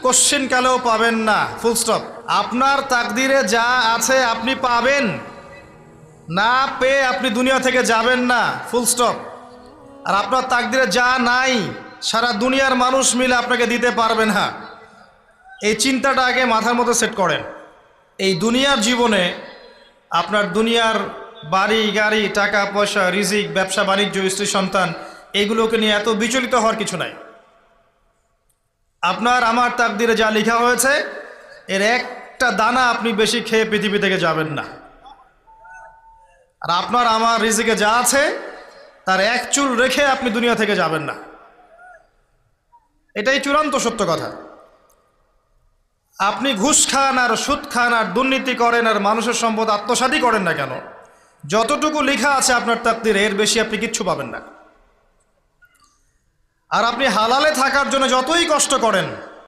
Question কালেও পাবেন না, ফুল স্টপ। আপনার তাকদিরে যা আছে আপনি পাবেন, না পেয়ে আপনি দুনিয়া থেকে যাবেন না, ফুল স্টপ। আর আপনার তাকদিরে যা নাই সারা দুনিয়ার মানুষ মিলে আপনাকে দিতে পারবে না। এই চিন্তাটা আগে মাথার মধ্যে সেট করেন। এই দুনিয়ার জীবনে আপনার দুনিয়ার বাড়ি গাড়ি, টাকা পয়সা, রিজিক, ব্যবসা বাণিজ্য, স্ত্রী সন্তান, এগুলোকে নিয়ে এত বিচলিত হওয়ার কিছু নাই। আপনার আমার তাকদিরে যা লেখা হয়েছে এর একটা দানা আপনি বেশি খেয়ে পৃথিবী থেকে যাবেন না। আর আপনার আমার রিজিকে যা আছে তার এক চুল রেখে আপনি দুনিয়া থেকে যাবেন না। এটাই চূড়ান্ত সত্য কথা। আপনি ঘুষ খান আর সুদ খান আর দুর্নীতি করেন আর মানুষের সম্পদ আত্মসাৎই করেন না কেন, যতটুকু লেখা আছে আপনার তাকদিরে এর বেশি আপনি কিচ্ছু পাবেন না। আর আপনি হালালে থাকার জন্য যতই কষ্ট করেন